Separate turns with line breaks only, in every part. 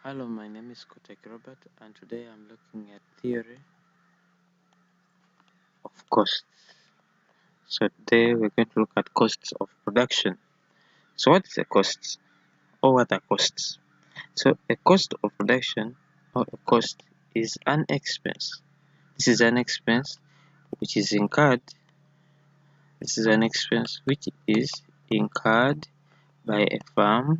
Hello, my name is Kotek Robert, and today I'm looking at theory of costs. So today we're going to look at costs of production. So what is a cost, or what are costs? So a cost of production or a cost is an expense. This is an expense which is incurred. This is an expense which is incurred by a firm.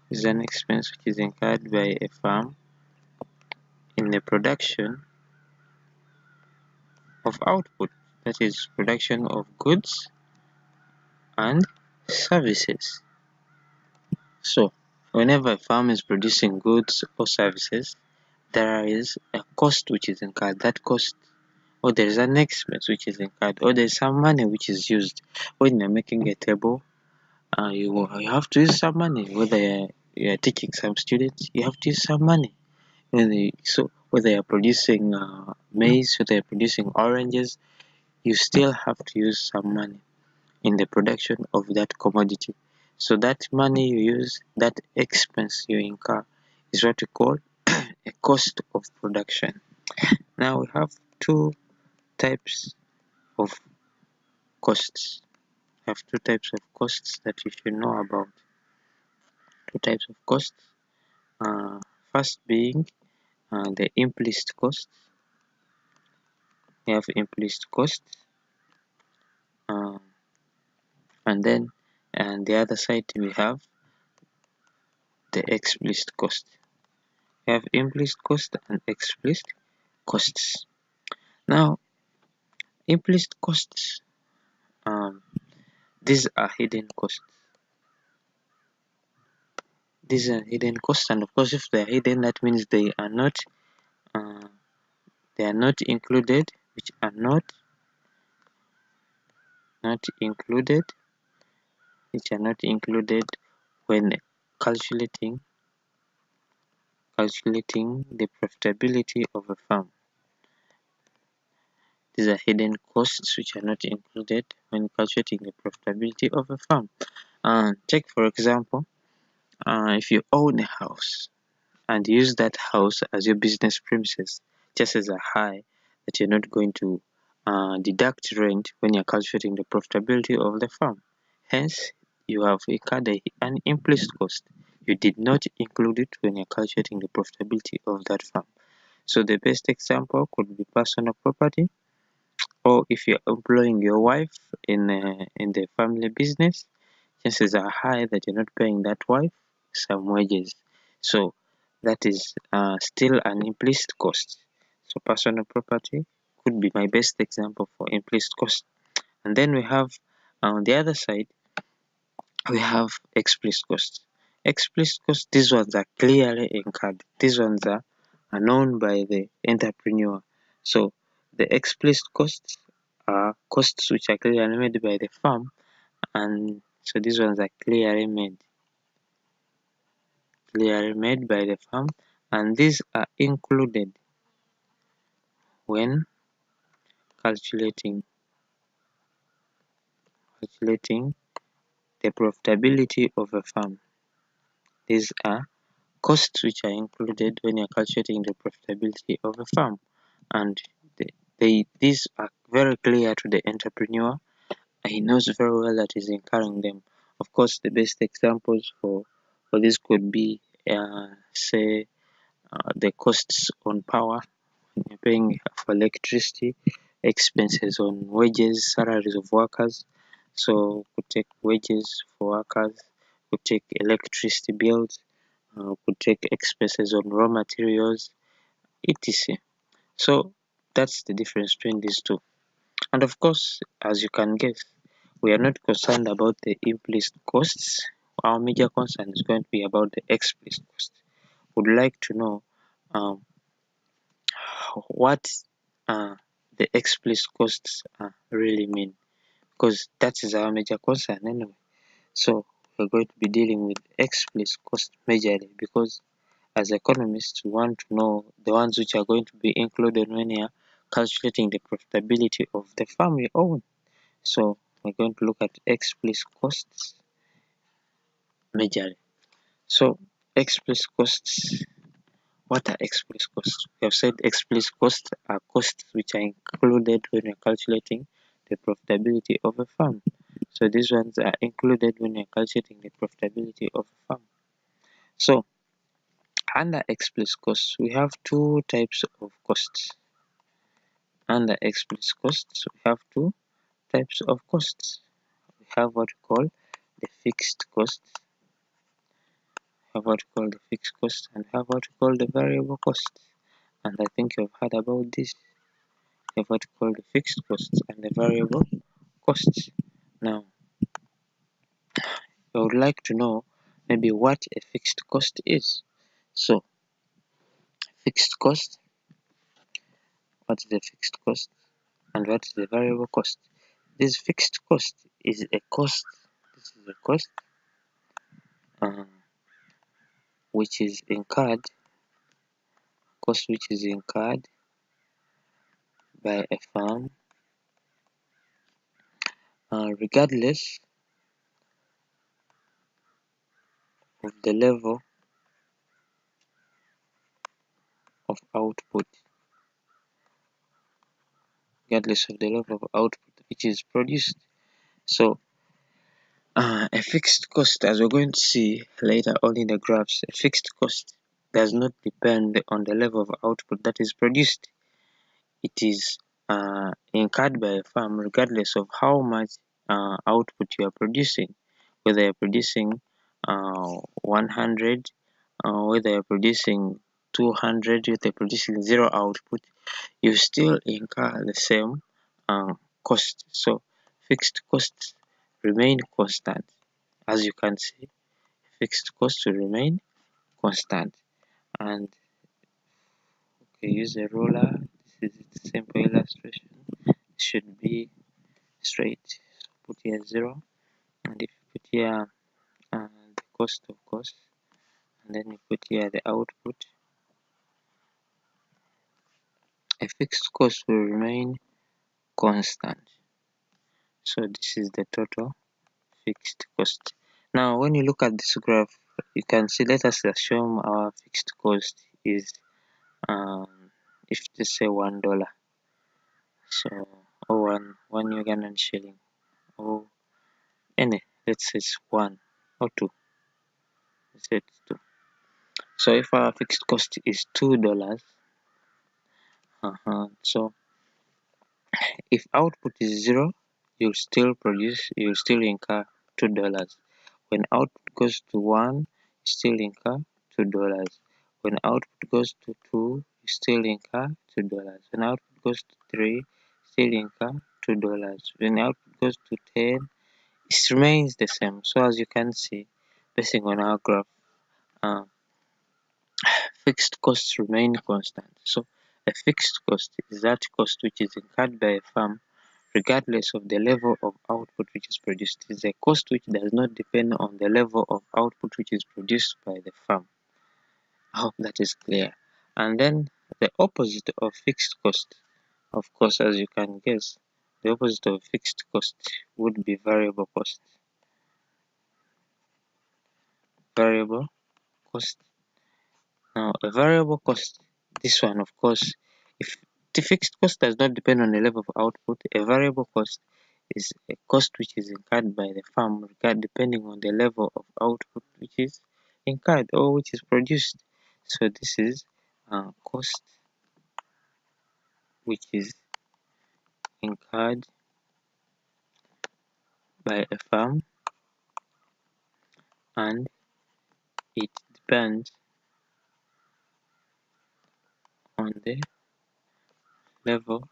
This is an expense which is incurred by a firm in the production of output, that is production of goods and services. So whenever a firm is producing goods or services, there is a cost which is incurred. That cost, or there is an expense which is incurred, or there is some money which is used. When you're making a table, you have to use some money. Whether you're teaching some students, you have to use some money. So whether you're producing maize, whether you're producing oranges, you still have to use some money in the production of that commodity. So that money you use, that expense you incur, is what we call a cost of production. Now we have two types of costs. We have two types of costs that you should know about. Two types of costs. First being the implicit cost. We have implicit cost, and then the other side we have the explicit cost. We have implicit cost and explicit costs. Now, implicit costs, these are hidden costs. These are hidden costs, and of course, if they are hidden, that means they are not included, which are not included, when calculating the profitability of a firm. These are hidden costs which are not included when calculating the profitability of a firm. Take for example, if you own a house and use that house as your business premises, just as a high that you're not going to deduct rent when you're calculating the profitability of the firm. Hence, you have incurred an implicit cost. You did not include it when you're calculating the profitability of that firm. So the best example could be personal property, or if you're employing your wife in the family business, chances are high that you're not paying that wife some wages. So that is still an implicit cost. So personal property could be my best example for implicit cost. And then we have on the other side, we have explicit costs. Explicit costs, these ones are clearly incurred. These ones are known by the entrepreneur. So the explicit costs are costs which are clearly made by the firm, and so these ones are clearly made by the firm, and these are included when calculating the profitability of a firm. These are costs which are included when you're calculating the profitability of a firm, and these are very clear to the entrepreneur. He knows very well that he's incurring them. Of course, the best examples for this could be say the costs on power, you're paying for electricity, expenses on wages, salaries of workers. So could take wages for workers, could take electricity bills, could take expenses on raw materials, etc. So that's the difference between these two. And of course, as you can guess, we are not concerned about the implicit costs. Our major concern is going to be about the explicit costs. Would like to know um, what the explicit costs really mean, because that is our major concern anyway. So we're going to be dealing with explicit cost majorly, because as economists we want to know the ones which are going to be included when you're calculating the profitability of the firm you own. So we're going to look at explicit costs majorly. So X plus costs. What are X plus costs? We have said X plus costs are costs which are included when you're calculating the profitability of a farm. So these ones are included when you're calculating the profitability of a farm. So under X plus costs, we have two types of costs. Under X plus costs, we have two types of costs. We have what we call the fixed cost, and have what we call the variable cost. And I think you've heard about this. You have what we call the fixed costs and the variable costs. Now, I would like to know maybe what a fixed cost is. So, fixed cost, what is a fixed cost and what is the variable cost? This fixed cost is a cost, this is a cost um, which is incurred, by a firm regardless of the level of output, which is produced. So a fixed cost, as we're going to see later on in the graphs, a fixed cost does not depend on the level of output that is produced. It is incurred by a firm regardless of how much output you are producing, whether you're producing 100, whether you're producing 200, whether you're producing zero output, you still incur the same cost. So fixed costs remain constant. As you can see, fixed costs will remain constant. And okay, use a ruler. This is a simple illustration. It should be straight. So put here 0, and if you put here the cost of course, and then you put here the output, a fixed cost will remain constant. So this is the total fixed cost. Now when you look at this graph, you can see, let us assume our fixed cost is if they say $1, so or one Ugandan shilling, or any, let's say it's 1 or 2, let's say it's 2. So if our fixed cost is $2, so if output is 0, you'll still incur $2. When output goes to 1, you still incur $2. When output goes to 2, you still incur $2. When output goes to 3, still incur $2. When output goes to 10, it remains the same. So as you can see, based on our graph, fixed costs remain constant. So a fixed cost is that cost which is incurred by a firm regardless of the level of output which is produced. It is a cost which does not depend on the level of output which is produced by the firm. I hope that is clear. And then the opposite of fixed cost, of course, as you can guess, the opposite of fixed cost would be variable cost. Variable cost. Now, a variable cost, this one, of course, if the fixed cost does not depend on the level of output, a variable cost is a cost which is incurred by the firm depending on the level of output which is incurred or which is produced. So this is cost which is incurred by a firm, and it depends on the level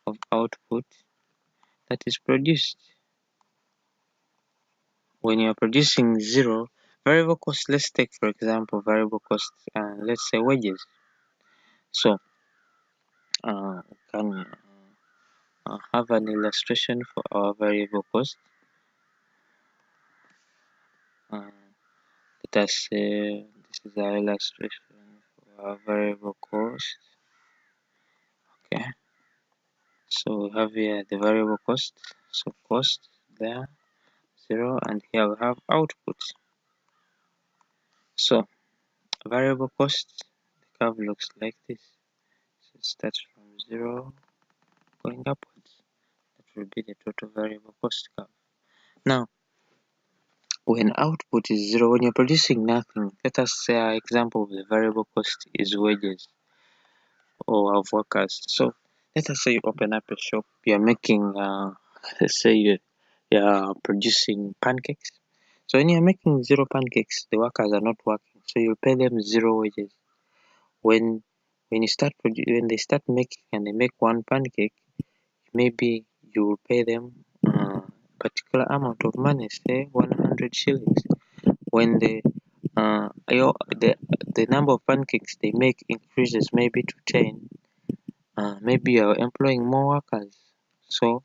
of output that is produced. When you are producing 0, variable cost, let's take for example variable cost, let's say wages. So can have an illustration for our variable cost. Let us say this is our illustration for our variable cost. Okay, so we have here the variable cost. So cost there 0, and here we have output. So variable cost, the curve looks like this. So it starts from 0 going upwards. That will be the total variable cost curve. Now, when output is 0, when you're producing nothing, let us say our example of the variable cost is wages or of workers. So let us say you open up a shop, you're making, let's say you're producing pancakes. So when you're making 0 pancakes, the workers are not working, so you pay them 0 wages. When when they start making and they make 1 pancake, maybe you will pay them particular amount of money, say 100 shillings. When the number of pancakes they make increases maybe to 10, maybe you're employing more workers, so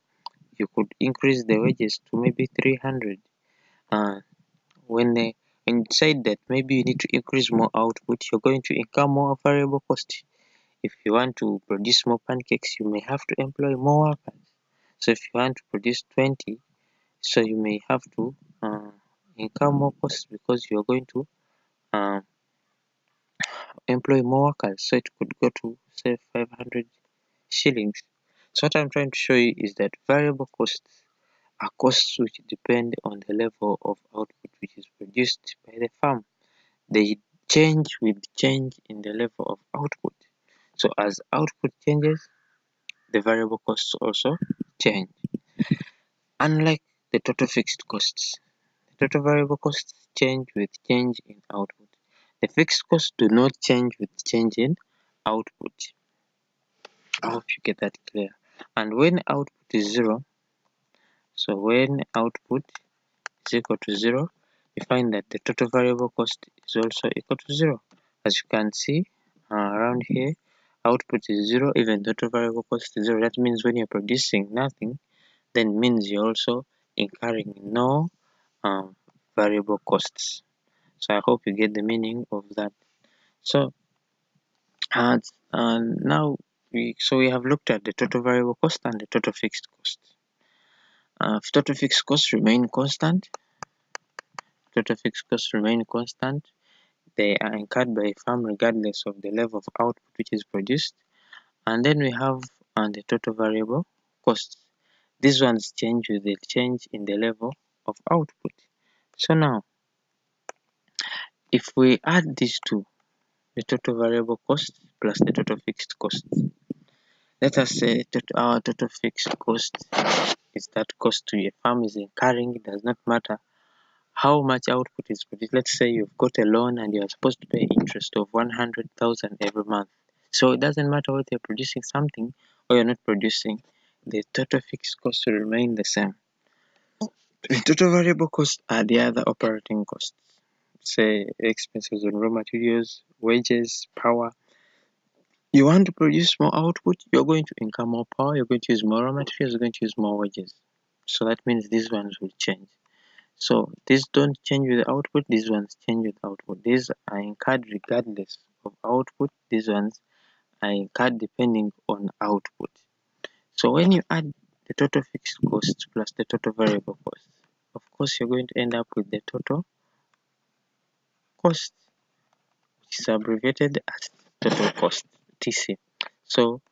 you could increase the wages to maybe 300. Uh, when they inside that, maybe you need to increase more output, you're going to incur more variable cost. If you want to produce more pancakes, you may have to employ more workers. So if you want to produce 20, so you may have to incur more costs because you're going to uh, employ more workers. So it could go to say 500 shillings. So what I'm trying to show you is that variable costs are costs which depend on the level of output which is produced by the farm. They change with change in the level of output. So as output changes, the variable costs also change. Unlike the total fixed costs, the total variable costs change with change in output. The fixed costs do not change with change in output. I hope you get that clear. And when output is 0, so when output is equal to 0, you find that the total variable cost is also equal to 0. As you can see around here, output is 0, even total variable cost is 0. That means when you're producing nothing, then means you're also incurring no variable costs. So I hope you get the meaning of that. So now we have looked at the total variable cost and the total fixed cost. If total fixed costs remain constant, they are incurred by a firm regardless of the level of output which is produced. And then we have the total variable costs. These ones change with the change in the level of output. So now, if we add these two, the total variable cost plus the total fixed cost, let us say that our total fixed cost is that cost to a farm is incurring. It does not matter how much output is produced. Let's say you've got a loan and you're supposed to pay interest of 100,000 every month. So it doesn't matter whether you're producing something or you're not producing, the total fixed cost will remain the same. The total variable costs are the other operating costs, say expenses on raw materials, wages, power. You want to produce more output, you're going to incur more power, you're going to use more raw materials, you're going to use more wages. So that means these ones will change. So these don't change with output, these ones change with output. These are incurred regardless of output, these ones are incurred depending on output. So when you add the total fixed cost plus the total variable cost, of course you're going to end up with the total cost, which is abbreviated as total cost, TC. So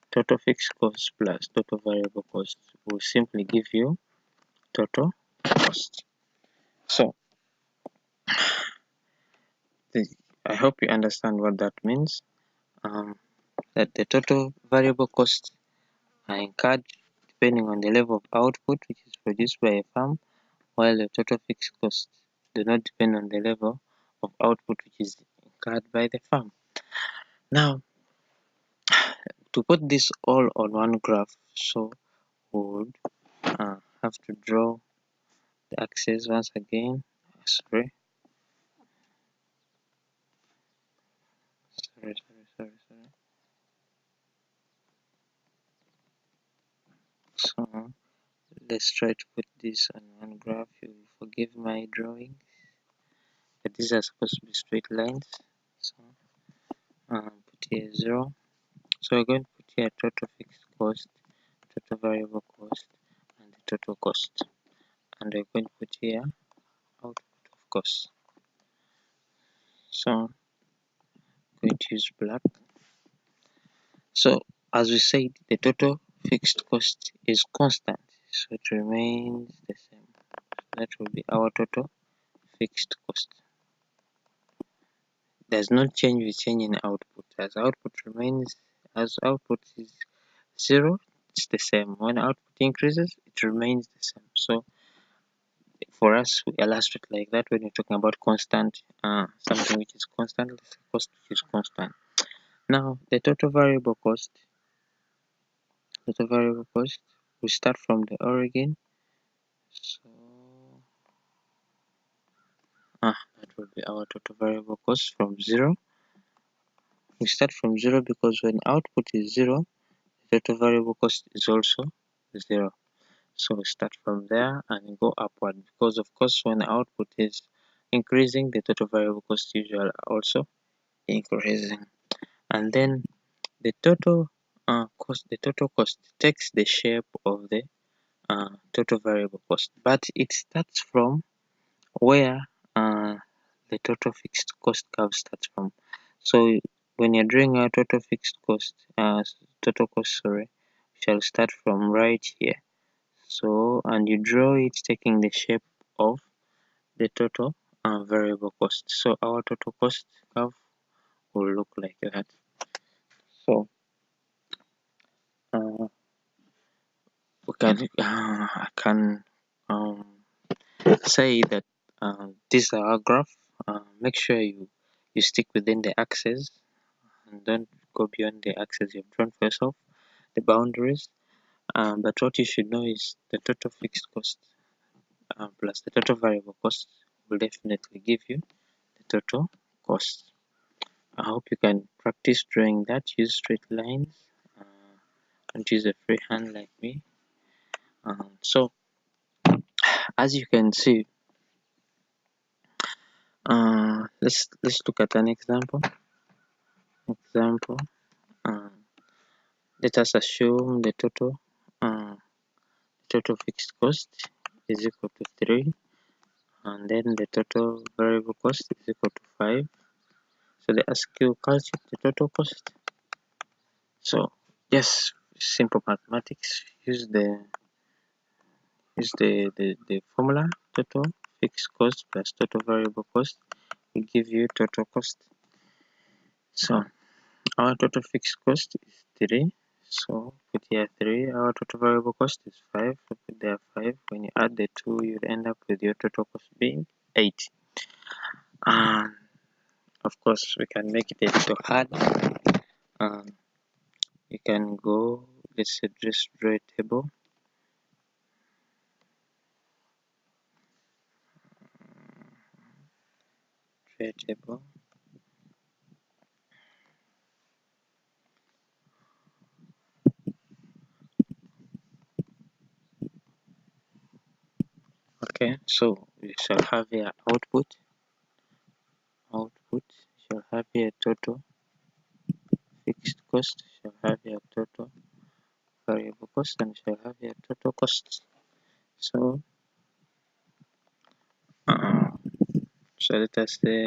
total fixed cost plus total variable cost will simply give you total cost. So I hope you understand what that means. That the total variable costs are incurred depending on the level of output which is produced by a farm, while the total fixed costs do not depend on the level of output which is incurred by the farm. Now, to put this all on one graph, so we would have to draw the axis once again. Sorry. So let's try to put this on one graph. You forgive my drawing, but these are supposed to be straight lines. So put here 0. So we're going to put here total fixed cost, total variable cost, and the total cost. And we're going to put here output of cost. So I'm going to use black. So as we said, the total fixed cost is constant, so it remains the same. That will be our total fixed cost. Does not change with change in output. As output remains, as output is 0, it's the same. When output increases, it remains the same. So for us, we illustrate like that when you're talking about constant, something which is constant, cost which is constant. Now, the total variable cost, we start from the origin. So, that will be our total variable cost from 0. We start from 0 because when output is 0, the total variable cost is also 0. So we start from there and go upward because of course when output is increasing, the total variable cost usually also increasing. And then the total cost takes the shape of the total variable cost, but it starts from where the total fixed cost curve starts from. So when you're drawing our total fixed cost, total cost, sorry, shall start from right here. So, and you draw it taking the shape of the total variable cost. So our total cost curve will look like that. So I can say that this is our graph. Make sure you stick within the axis and don't go beyond the axis you've drawn for yourself, the boundaries. But what you should know is the total fixed cost plus the total variable cost will definitely give you the total cost. I hope you can practice drawing that. Use straight lines. Don't use a freehand like me. So as you can see, let's look at an example. Let us assume the total fixed cost is equal to 3, and then the total variable cost is equal to 5. So they ask you calculate the total cost. So yes, simple mathematics. Use the formula. Total fixed cost plus total variable cost will give you total cost. So our total fixed cost is 3. So put here 3. Our total variable cost is 5. So put there 5. When you add the 2, you'll end up with your total cost being 8. And of course, we can make it a little hard. You can go, let's say, just draw a table. Draw a table. Okay, so we shall have here output. You shall have here total fixed cost. Shall have here total variable cost, and shall have here total costs. So, uh, so let us say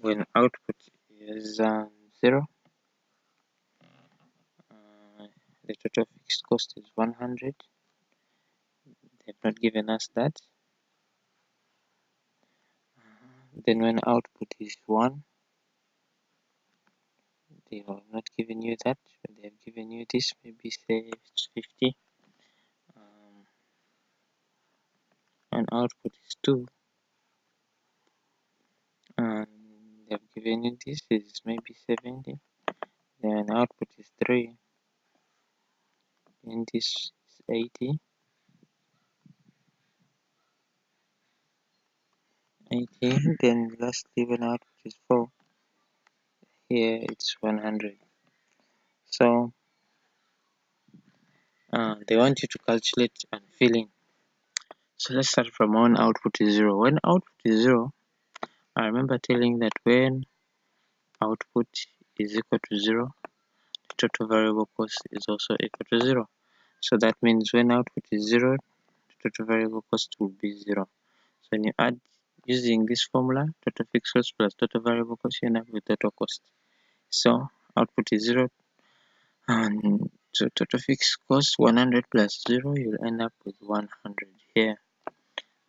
when output is 0, the total fixed cost is 100. They've not given us that. Then when output is 1, they have not given you that, but they have given you this, maybe say it's 50. And output is 2, and they have given you this is maybe 70. Then output is 3, and this is 80. Then lastly when output is 4, here it's 100. So they want you to calculate and fill in. So let's start from when output is 0. When output is 0, I remember telling that when output is equal to 0, the total variable cost is also equal to 0. So that means when output is 0, the total variable cost will be 0. So when you add using this formula, total fixed cost plus total variable cost, you end up with total cost. So output is 0, and so total fixed cost 100 plus 0, you'll end up with 100 here.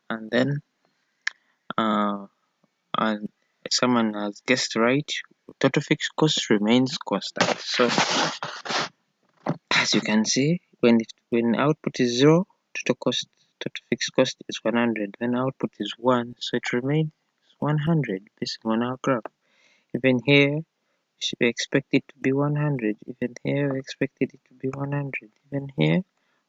And then and someone has guessed right, total fixed cost remains constant. So as you can see, when output is 0, total fixed cost is 100. When output is 1, so it remains 100 based on our graph. Even here, we expect it to be 100. Even here, we expected it to be 100. Even here,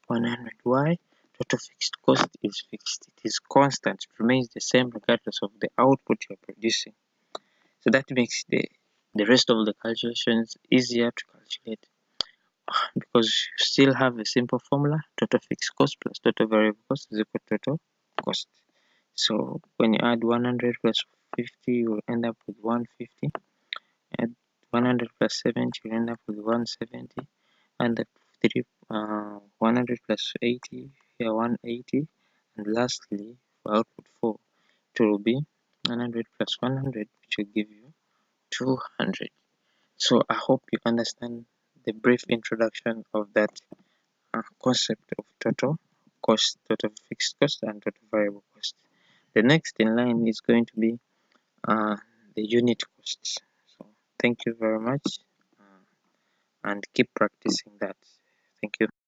100. Why? Total fixed cost is fixed. It is constant. It remains the same regardless of the output you're producing. So that makes the rest of the calculations easier to calculate, because you still have a simple formula: total fixed cost plus total variable cost is equal to total cost. So when you add 100 plus 50, you will end up with 150. Add 100 plus 70, you end up with 170. And the 100 plus 80, here 180. And lastly, for output 4, it will be 100 plus 100, which will give you 200. So I hope you understand the brief introduction of that concept of total cost, total fixed cost, and total variable cost. The next in line is going to be the unit costs. So thank you very much, and keep practicing that. Thank you.